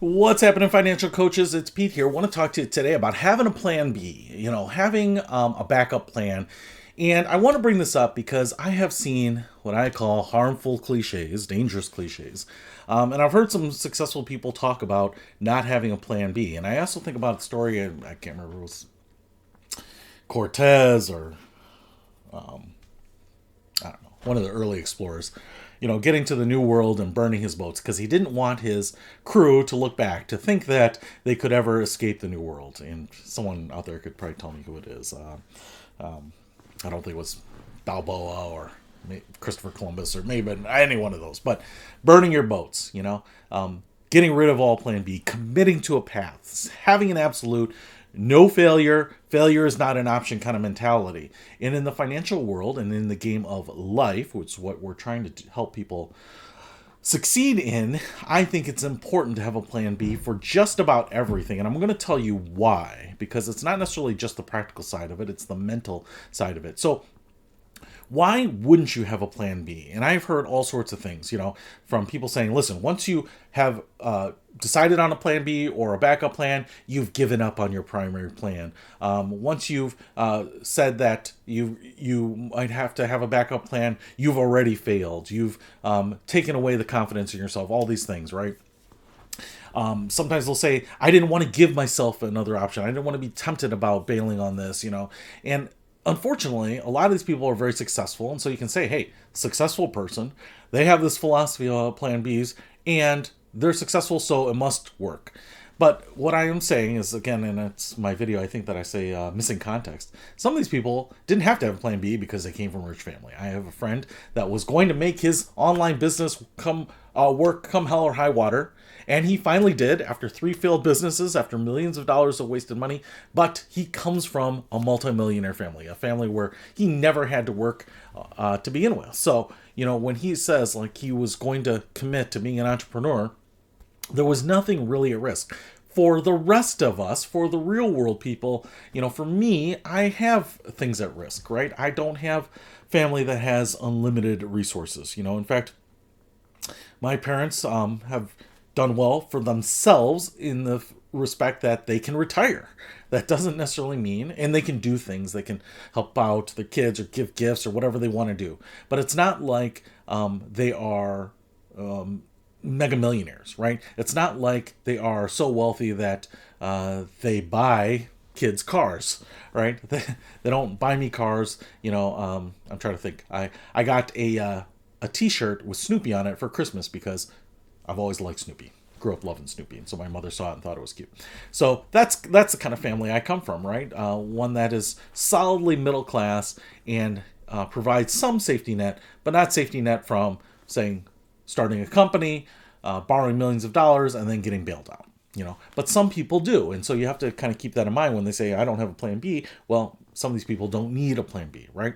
What's happening, financial coaches? It's Pete here. I want to talk to you today about having a plan B, having a backup plan. And I want to bring this up because I have seen what I call harmful cliches, dangerous cliches. And I've heard some successful people talk about not having a plan B. And I also think about a story, I can't remember, it was Cortez or I don't know, one of the early explorers, getting to the New World and burning his boats because he didn't want his crew to look back, to think that they could ever escape the New World. And someone out there could probably tell me who it is. I don't think it was Balboa or Christopher Columbus or maybe any one of those. But burning your boats, getting rid of all plan B, committing to a path, having an absolute no failure, failure is not an option kind of mentality. And in the financial world and in the game of life, which is what we're trying to help people succeed in, I think it's important to have a plan B for just about everything. And I'm going to tell you why, because it's not necessarily just the practical side of it, it's the mental side of it. So why wouldn't you have a plan B? And I've heard all sorts of things, from people saying, listen, once you have decided on a plan B or a backup plan, you've given up on your primary plan. Once you've said that you might have to have a backup plan, you've already failed. You've taken away the confidence in yourself, all these things, right? Sometimes they'll say, I didn't want to give myself another option. I didn't want to be tempted about bailing on this, and unfortunately, a lot of these people are very successful. And so you can say, hey, successful person, they have this philosophy of plan Bs and they're successful, so it must work. But what I am saying is, again, and it's my video, I think that I say missing context. Some of these people didn't have to have a plan B because they came from a rich family. I have a friend that was going to make his online business work come hell or high water. And he finally did after 3 failed businesses, after millions of dollars of wasted money. But he comes from a multimillionaire family, a family where he never had to work to begin with. So, when he says like he was going to commit to being an entrepreneur, there was nothing really at risk. For the rest of us, for the real world people, for me, I have things at risk, right? I don't have family that has unlimited resources. In fact, my parents have done well for themselves in the respect that they can retire. That doesn't necessarily mean, and they can do things, they can help out their kids or give gifts or whatever they want to do. But it's not like they are mega millionaires, right? It's not like they are so wealthy that they buy kids cars, right? They don't buy me cars. I'm trying to think. I got a T-shirt with Snoopy on it for Christmas because I've always liked Snoopy. Grew up loving Snoopy, and so my mother saw it and thought it was cute. So that's the kind of family I come from, right? One that is solidly middle class and provides some safety net, but not safety net from saying starting a company, borrowing millions of dollars, and then getting bailed out. But some people do, and so you have to kind of keep that in mind when they say I don't have a plan B. Well, some of these people don't need a plan B, right?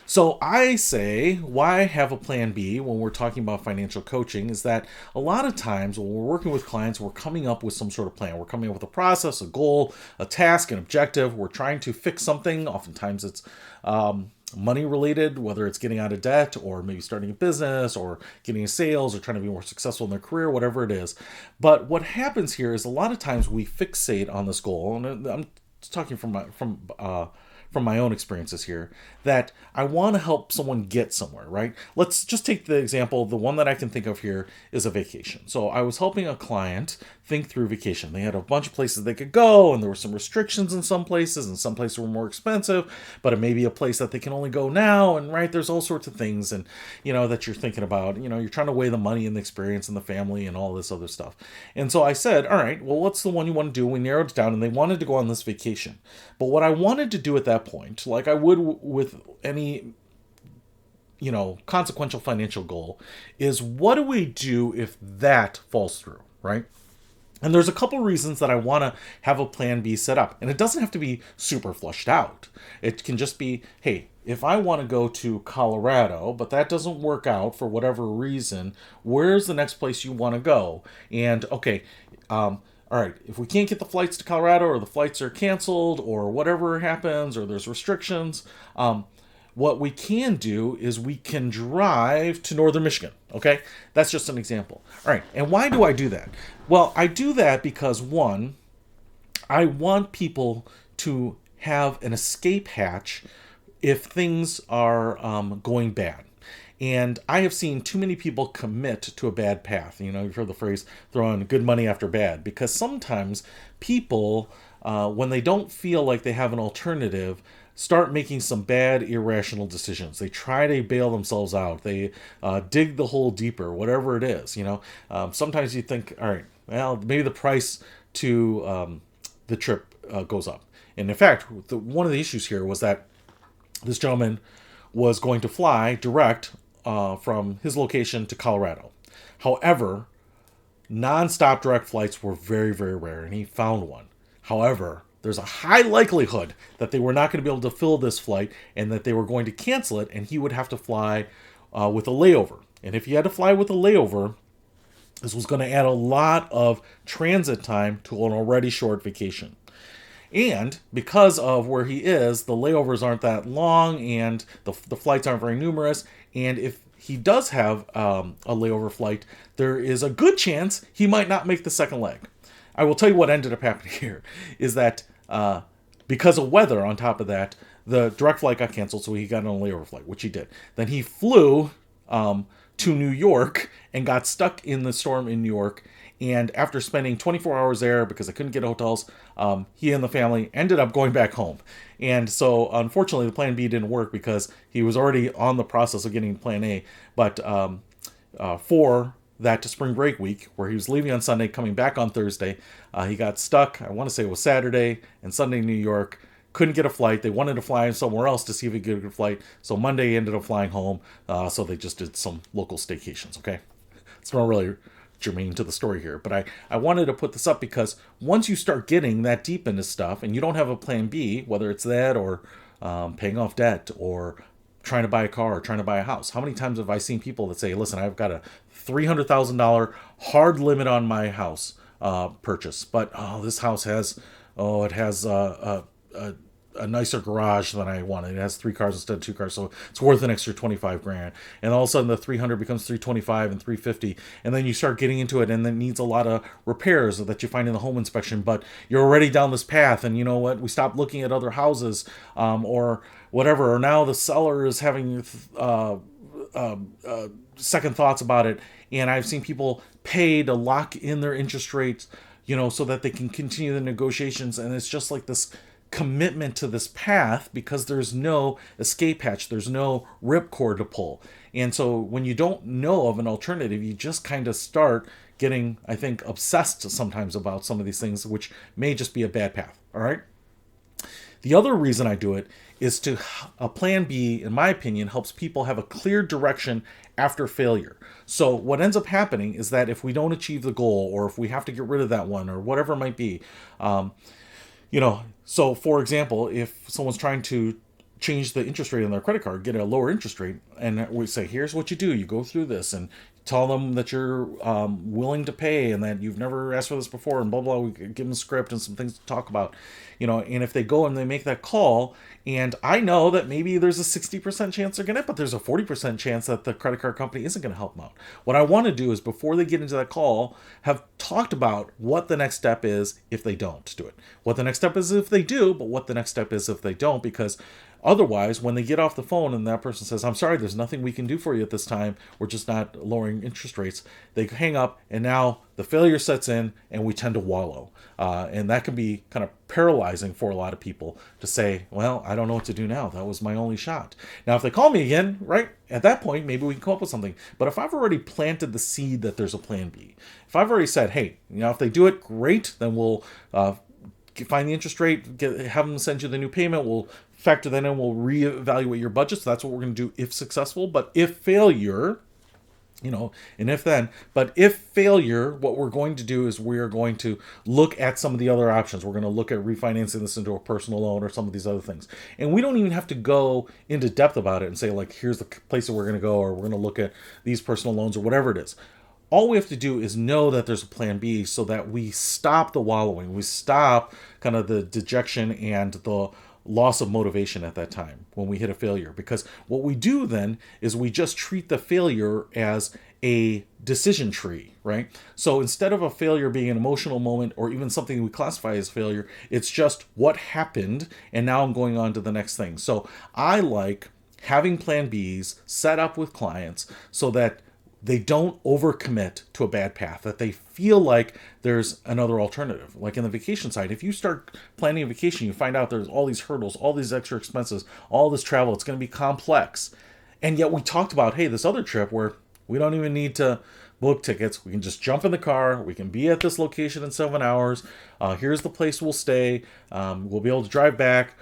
So I say, why have a plan B when we're talking about financial coaching is that a lot of times when we're working with clients, we're coming up with some sort of plan. We're coming up with a process, a goal, a task, an objective. We're trying to fix something. Oftentimes it's money related, whether it's getting out of debt or maybe starting a business or getting sales or trying to be more successful in their career, whatever it is. But what happens here is a lot of times we fixate on this goal, and I'm talking from my own experiences here, that I want to help someone get somewhere, right? Let's just take the example. The one that I can think of here is a vacation. So I was helping a client think through vacation. They had a bunch of places they could go, and there were some restrictions in some places, and some places were more expensive, but it may be a place that they can only go now, and right, there's all sorts of things, and that you're thinking about. You're trying to weigh the money and the experience and the family and all this other stuff. And so I said, all right, well, what's the one you want to do? We narrowed it down, and they wanted to go on this vacation. But what I wanted to do at that point, like I would with any consequential financial goal, is what do we do if that falls through, right? And there's a couple reasons that I want to have a plan B set up. And it doesn't have to be super flushed out. It can just be, hey, if I want to go to Colorado, but that doesn't work out for whatever reason, where's the next place you want to go? And okay, all right, if we can't get the flights to Colorado, or the flights are canceled, or whatever happens, or there's restrictions, What we can do is we can drive to northern Michigan. Okay, that's just an example. All right, and why do I do that? Well, I do that because one, I want people to have an escape hatch if things are going bad. And I have seen too many people commit to a bad path. You know, you've heard the phrase throwing good money after bad, because sometimes people, when they don't feel like they have an alternative, start making some bad, irrational decisions. They try to bail themselves out. They dig the hole deeper, whatever it is. You know, sometimes you think, all right, well, maybe the price to the trip goes up. And in fact, one of the issues here was that this gentleman was going to fly direct from his location to Colorado. However, nonstop direct flights were very, very rare, and he found one. However, there's a high likelihood that they were not going to be able to fill this flight and that they were going to cancel it, and he would have to fly with a layover. And if he had to fly with a layover, this was going to add a lot of transit time to an already short vacation. And because of where he is, the layovers aren't that long and the flights aren't very numerous. And if he does have a layover flight, there is a good chance he might not make the second leg. I will tell you what ended up happening here is that because of weather on top of that, the direct flight got canceled, so he got on a layover flight, which he did. Then he flew to New York and got stuck in the storm in New York. And after spending 24 hours there because I couldn't get hotels, he and the family ended up going back home. And so, unfortunately, the plan B didn't work because he was already on the process of getting plan A. But for that spring break week, where he was leaving on Sunday, coming back on Thursday, he got stuck. I want to say it was Saturday and Sunday in New York. Couldn't get a flight. They wanted to fly somewhere else to see if he could get a flight. So Monday he ended up flying home. So they just did some local staycations. Okay, it's not really germane to the story here, but I wanted to put this up because once you start getting that deep into stuff and you don't have a plan B, whether it's that or paying off debt or trying to buy a car or trying to buy a house, how many times have I seen people that say, listen, I've got a $300,000 hard limit on my house purchase, but this house has a nicer garage than I wanted. It has 3 cars instead of 2 cars, so it's worth an extra 25 grand. And all of a sudden the 300 becomes 325 and 350, and then you start getting into it and it needs a lot of repairs that you find in the home inspection, but you're already down this path, and you know what, we stopped looking at other houses or whatever, or now the seller is having second thoughts about it, and I've seen people pay to lock in their interest rates, you know, so that they can continue the negotiations, and it's just like this commitment to this path because there's no escape hatch, there's no ripcord to pull. And so when you don't know of an alternative, you just kind of start getting, I think, obsessed sometimes about some of these things, which may just be a bad path. All right. The other reason I do it is a plan B, in my opinion, helps people have a clear direction after failure. So what ends up happening is that if we don't achieve the goal, or if we have to get rid of that one, or whatever it might be, so for example, if someone's trying to change the interest rate on their credit card, get a lower interest rate, and we say, here's what you do. You go through this and tell them that you're willing to pay and that you've never asked for this before and blah, blah. We give them a script and some things to talk about, and if they go and they make that call, and I know that maybe there's a 60% chance they're going to, but there's a 40% chance that the credit card company isn't going to help them out. What I want to do is, before they get into that call, have talked about what the next step is if they don't do it. What the next step is if they do, but what the next step is if they don't, because otherwise, when they get off the phone and that person says, I'm sorry, there's nothing we can do for you at this time, we're just not lowering interest rates, they hang up, and now the failure sets in and we tend to wallow. And that can be kind of paralyzing for a lot of people to say, well, I don't know what to do now. That was my only shot. Now, if they call me again, right, at that point, maybe we can come up with something. But if I've already planted the seed that there's a plan B, if I've already said, hey, if they do it, great, then we'll find the interest rate, have them send you the new payment, we'll factor that in, we'll reevaluate your budget. So that's what we're going to do if successful. But if failure, and if then, but if failure, what we're going to do is we're going to look at some of the other options. We're going to look at refinancing this into a personal loan or some of these other things. And we don't even have to go into depth about it and say, like, here's the place that we're going to go, or we're going to look at these personal loans or whatever it is. All we have to do is know that there's a plan B so that we stop the wallowing. We stop kind of the dejection and the loss of motivation at that time when we hit a failure. Because what we do then is we just treat the failure as a decision tree, right? So instead of a failure being an emotional moment or even something we classify as failure, it's just what happened, and now I'm going on to the next thing. So I like having plan Bs set up with clients so that they don't overcommit to a bad path, that they feel like there's another alternative. Like in the vacation side, if you start planning a vacation, you find out there's all these hurdles, all these extra expenses, all this travel, it's going to be complex. And yet we talked about, hey, this other trip where we don't even need to book tickets. We can just jump in the car. We can be at this location in 7 hours. Here's the place we'll stay. We'll be able to drive back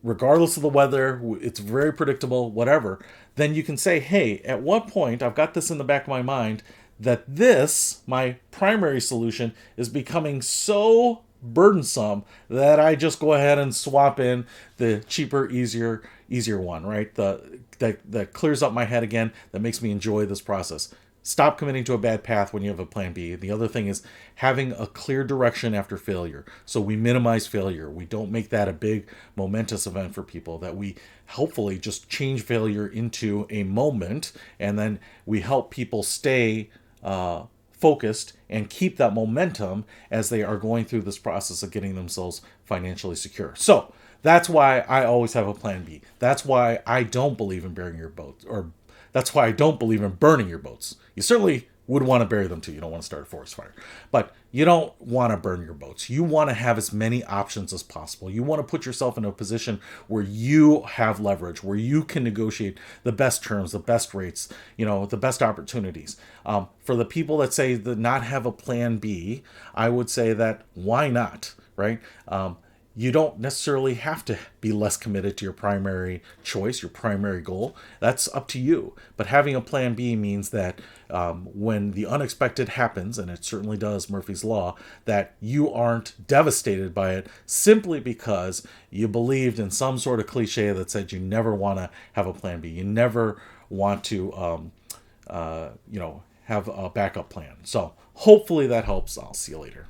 regardless of the weather. It's very predictable, whatever. Then you can say, hey, at what point, I've got this in the back of my mind, that this, my primary solution, is becoming so burdensome that I just go ahead and swap in the cheaper, easier one, right? That clears up my head again, that makes me enjoy this process. Stop committing to a bad path when you have a plan B. The other thing is having a clear direction after failure. So we minimize failure. We don't make that a big momentous event for people, that we hopefully just change failure into a moment, and then we help people stay focused and keep that momentum as they are going through this process of getting themselves financially secure. So that's why I always have a plan B. That's why I don't believe in burying your boats, or that's why I don't believe in burning your boats. You certainly would want to bury them too. You don't want to start a forest fire. But you don't want to burn your boats. You want to have as many options as possible. You want to put yourself in a position where you have leverage, where you can negotiate the best terms, the best rates, the best opportunities. For the people that say that not have a plan B, I would say that why not, right? You don't necessarily have to be less committed to your primary choice, your primary goal. That's up to you. But having a plan B means that when the unexpected happens, and it certainly does, Murphy's Law, that you aren't devastated by it simply because you believed in some sort of cliche that said you never want to have a plan B. You never want to, have a backup plan. So hopefully that helps. I'll see you later.